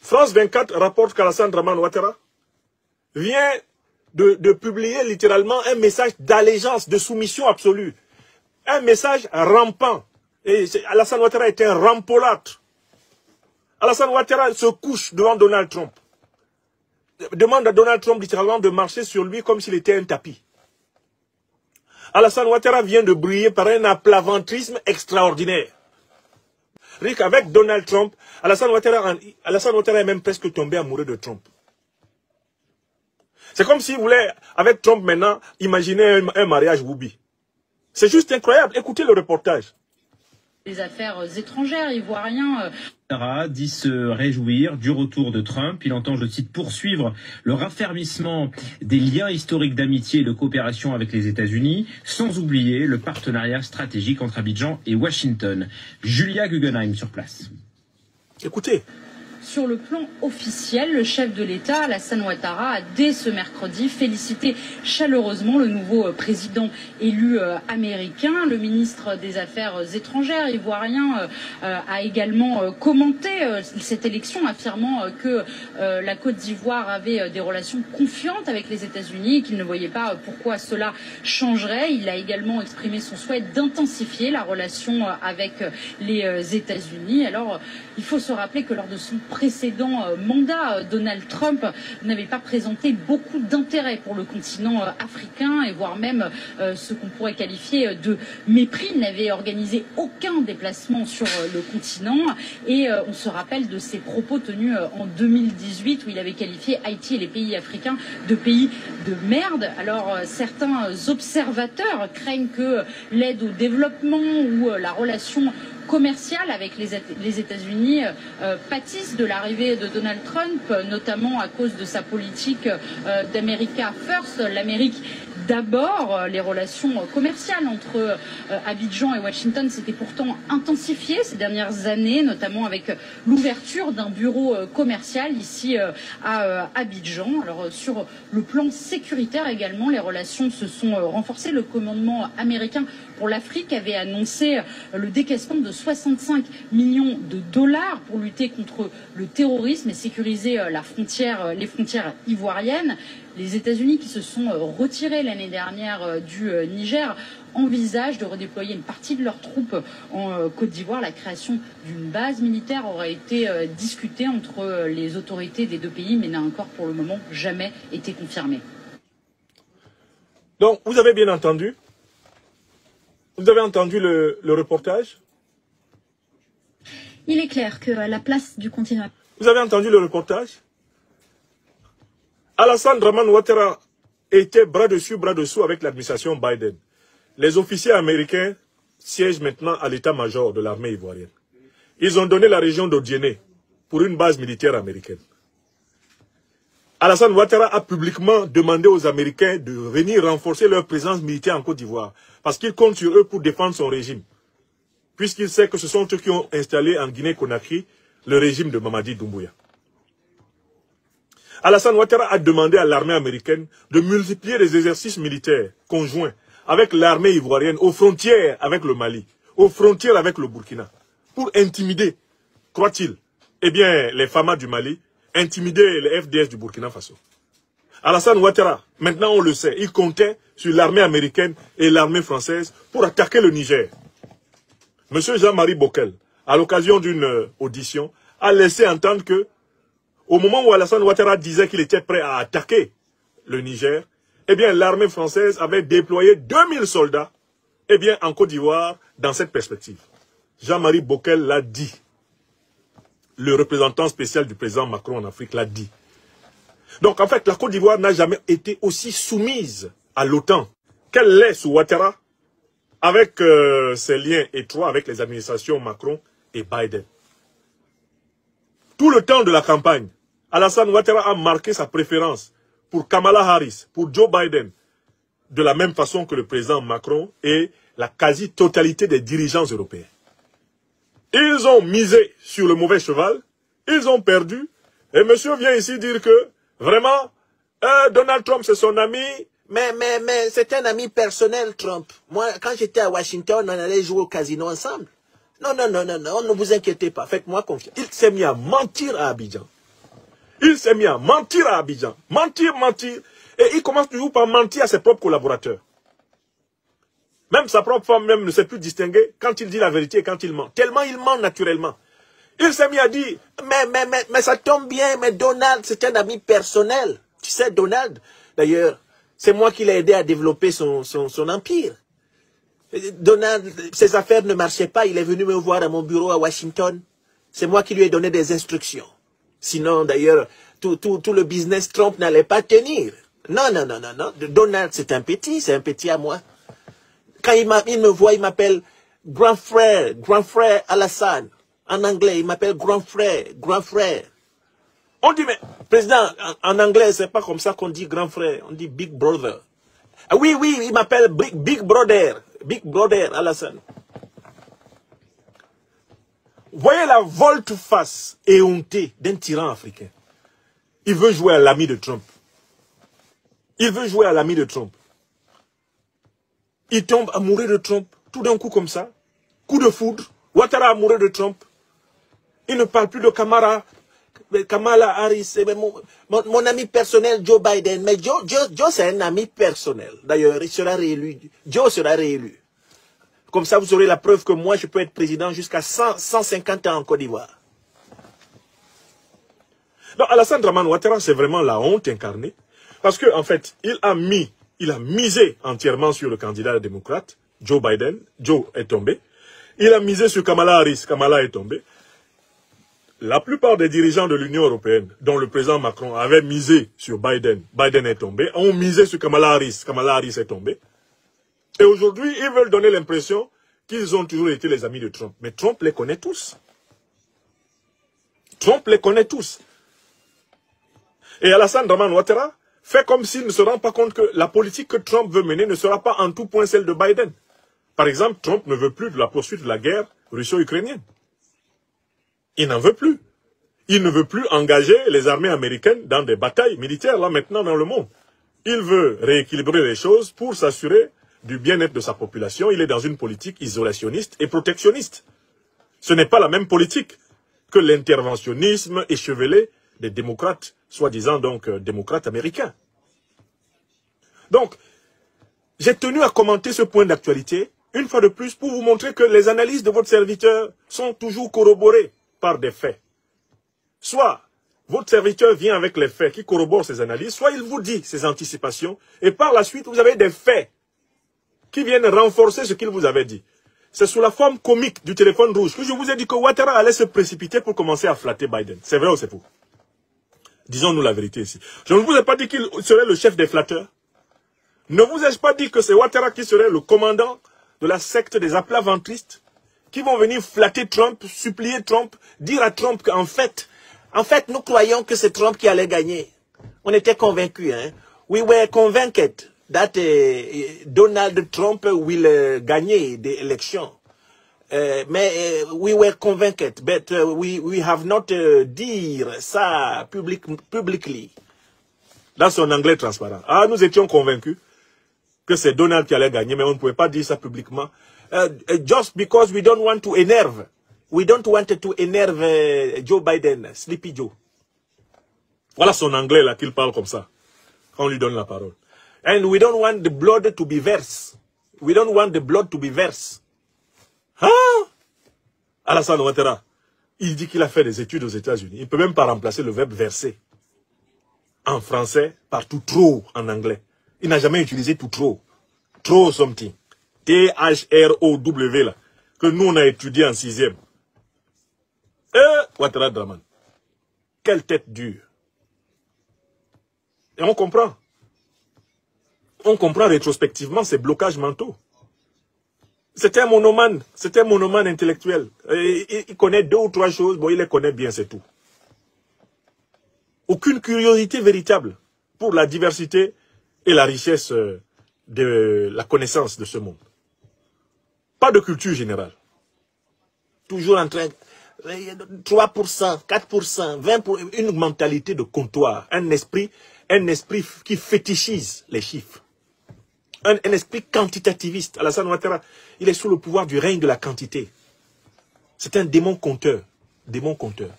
France 24 rapporte qu'Alassane Draman Ouattara vient de publier littéralement un message d'allégeance, de soumission absolue. Un message rampant. Et Alassane Ouattara est un rampolâtre. Alassane Ouattara se couche devant Donald Trump. Demande à Donald Trump littéralement de marcher sur lui comme s'il était un tapis. Alassane Ouattara vient de briller par un aplaventrisme extraordinaire. Rick, avec Donald Trump, Alassane Ouattara est même presque tombé amoureux de Trump. C'est comme s'il voulait, avec Trump maintenant, imaginer un mariage Woubi. C'est juste incroyable. Écoutez le reportage. Les affaires étrangères ivoiriens. Ouattara dit se réjouir du retour de Trump. Il entend, je cite, poursuivre le raffermissement des liens historiques d'amitié et de coopération avec les États-Unis, sans oublier le partenariat stratégique entre Abidjan et Washington. Julia Guggenheim sur place. Écoutez. Sur le plan officiel, le chef de l'État, Alassane Ouattara, a dès ce mercredi félicité chaleureusement le nouveau président élu américain. Le ministre des Affaires étrangères ivoirien a également commenté cette élection, affirmant que la Côte d'Ivoire avait des relations confiantes avec les États-Unis et qu'il ne voyait pas pourquoi cela changerait. Il a également exprimé son souhait d'intensifier la relation avec les États-Unis. Alors, il faut se rappeler que lors de son précédent mandat, Donald Trump n'avait pas présenté beaucoup d'intérêt pour le continent africain et voire même ce qu'on pourrait qualifier de mépris. Il n'avait organisé aucun déplacement sur le continent et on se rappelle de ses propos tenus en 2018 où il avait qualifié Haïti et les pays africains de pays de merde. Alors certains observateurs craignent que l'aide au développement ou la relation commerciale avec les États-Unis pâtissent de l'arrivée de Donald Trump, notamment à cause de sa politique d'America First, l'Amérique d'abord. Les relations commerciales entre Abidjan et Washington s'étaient pourtant intensifiées ces dernières années, notamment avec l'ouverture d'un bureau commercial ici à Abidjan. Alors sur le plan sécuritaire également, les relations se sont renforcées. Le commandement américain pour l'Afrique avait annoncé le décaissement de 65 millions de dollars pour lutter contre le terrorisme et sécuriser les frontières ivoiriennes. Les États-Unis, qui se sont retirés l'année dernière du Niger, envisagent de redéployer une partie de leurs troupes en Côte d'Ivoire. La création d'une base militaire aurait été discutée entre les autorités des deux pays, mais n'a encore pour le moment jamais été confirmée. Donc, vous avez bien entendu. Vous avez entendu le reportage? Il est clair que la place du continent... Vous avez entendu le reportage? Alassane Draman Ouattara était bras dessus, bras dessous avec l'administration Biden. Les officiers américains siègent maintenant à l'état-major de l'armée ivoirienne. Ils ont donné la région d'Odiéné pour une base militaire américaine. Alassane Ouattara a publiquement demandé aux Américains de venir renforcer leur présence militaire en Côte d'Ivoire parce qu'il compte sur eux pour défendre son régime. Puisqu'il sait que ce sont eux qui ont installé en Guinée-Conakry le régime de Mamadi Doumbouya. Alassane Ouattara a demandé à l'armée américaine de multiplier les exercices militaires conjoints avec l'armée ivoirienne aux frontières avec le Mali, aux frontières avec le Burkina, pour intimider, croit-il, eh bien, les FAMA du Mali, intimider les FDS du Burkina Faso. Alassane Ouattara, maintenant on le sait, il comptait sur l'armée américaine et l'armée française pour attaquer le Niger. Monsieur Jean-Marie Bockel, à l'occasion d'une audition, a laissé entendre que, au moment où Alassane Ouattara disait qu'il était prêt à attaquer le Niger, eh bien, l'armée française avait déployé 2000 soldats, eh bien, en Côte d'Ivoire, dans cette perspective. Jean-Marie Bockel l'a dit. Le représentant spécial du président Macron en Afrique l'a dit. Donc, en fait, la Côte d'Ivoire n'a jamais été aussi soumise à l'OTAN qu'elle l'est sous Ouattara, avec ses liens étroits avec les administrations Macron et Biden. Tout le temps de la campagne, Alassane Ouattara a marqué sa préférence pour Kamala Harris, pour Joe Biden, de la même façon que le président Macron et la quasi-totalité des dirigeants européens. Ils ont misé sur le mauvais cheval, ils ont perdu, et monsieur vient ici dire que, vraiment, Donald Trump c'est son ami, mais c'est un ami personnel, Trump. Moi, quand j'étais à Washington, on allait jouer au casino ensemble. Non, ne vous inquiétez pas, faites-moi confiance. Il s'est mis à mentir à Abidjan. Il s'est mis à mentir à Abidjan. Mentir. Et il commence toujours par mentir à ses propres collaborateurs. Même sa propre femme même ne sait plus distinguer quand il dit la vérité et quand il ment. Tellement il ment naturellement. Il s'est mis à dire, mais ça tombe bien, mais Donald, c'est un ami personnel. Tu sais, Donald, d'ailleurs, c'est moi qui l'ai aidé à développer son empire. Donald, ses affaires ne marchaient pas, il est venu me voir à mon bureau à Washington. C'est moi qui lui ai donné des instructions. Sinon, d'ailleurs, tout le business Trump n'allait pas tenir. Non. Donald, c'est un petit à moi. Quand il me voit, il m'appelle grand frère Alassane. En anglais, il m'appelle grand frère. On dit, mais, président, en anglais, c'est pas comme ça qu'on dit grand frère, on dit big brother. Ah oui, il m'appelle big brother Alassane. Voyez la volte-face éhontée d'un tyran africain. Il veut jouer à l'ami de Trump. Il tombe amoureux de Trump, tout d'un coup comme ça. Coup de foudre. Ouattara amoureux de Trump. Il ne parle plus de Kamala Harris. Mon ami personnel, Joe Biden. Mais Joe c'est un ami personnel. D'ailleurs, il sera réélu. Joe sera réélu. Comme ça, vous aurez la preuve que moi, je peux être président jusqu'à 150 ans en Côte d'Ivoire. Donc, Alassane Dramane Ouattara, c'est vraiment la honte incarnée. Parce qu'en fait, il a misé entièrement sur le candidat démocrate, Joe Biden. Joe est tombé. Il a misé sur Kamala Harris. Kamala est tombée. La plupart des dirigeants de l'Union européenne, dont le président Macron avait misé sur Biden, Biden est tombé, ont misé sur Kamala Harris. Kamala Harris est tombée. Et aujourd'hui, ils veulent donner l'impression qu'ils ont toujours été les amis de Trump. Mais Trump les connaît tous. Et Alassane Dramane Ouattara fait comme s'il ne se rend pas compte que la politique que Trump veut mener ne sera pas en tout point celle de Biden. Par exemple, Trump ne veut plus de la poursuite de la guerre russo-ukrainienne. Il n'en veut plus. Il ne veut plus engager les armées américaines dans des batailles militaires, là maintenant dans le monde. Il veut rééquilibrer les choses pour s'assurer du bien-être de sa population. Il est dans une politique isolationniste et protectionniste. Ce n'est pas la même politique que l'interventionnisme échevelé des démocrates, soi-disant donc démocrates américains. Donc, j'ai tenu à commenter ce point d'actualité, une fois de plus, pour vous montrer que les analyses de votre serviteur sont toujours corroborées par des faits. Soit votre serviteur vient avec les faits qui corroborent ces analyses, soit il vous dit ses anticipations, et par la suite, vous avez des faits qui viennent renforcer ce qu'il vous avait dit. C'est sous la forme comique du téléphone rouge que je vous ai dit que Ouattara allait se précipiter pour commencer à flatter Biden. C'est vrai ou c'est faux? Disons-nous la vérité ici. Je ne vous ai pas dit qu'il serait le chef des flatteurs. Ne vous ai-je pas dit que c'est Ouattara qui serait le commandant de la secte des aplaventristes qui vont venir flatter Trump, supplier Trump, dire à Trump qu'en fait, nous croyons que c'est Trump qui allait gagner. On était convaincus, hein. We were convinced that Donald Trump will gagner the election. Mais we were convinced, but we have not dire ça publicly. Dans son anglais transparent. Ah, nous étions convaincus que c'est Donald qui allait gagner, mais on ne pouvait pas dire ça publiquement. Just because we don't want to enerve. We don't want to enerve Joe Biden, Sleepy Joe. Voilà son anglais là qu'il parle comme ça. Quand on lui donne la parole. And we don't want the blood to be verse. We don't want the blood to be verse. Hein? Alassane Ouattara, il dit qu'il a fait des études aux États-Unis. Il ne peut même pas remplacer le verbe verser en français par tout trop en anglais. Il n'a jamais utilisé tout trop. Trop something. T-H-R-O-W là. Que nous on a étudié en 6e. Ouattara Dramane. Quelle tête dure. Et on comprend. On comprend rétrospectivement ces blocages mentaux. C'était un monomane intellectuel. Il connaît 2 ou 3 choses, bon, il les connaît bien, c'est tout. Aucune curiosité véritable pour la diversité et la richesse de la connaissance de ce monde. Pas de culture générale. Toujours en train... 3%, 4%, 20%, une mentalité de comptoir, un esprit qui fétichise les chiffres. Un esprit quantitativiste. Alassane Ouattara, il est sous le pouvoir du règne de la quantité. C'est un démon compteur. Démon compteur.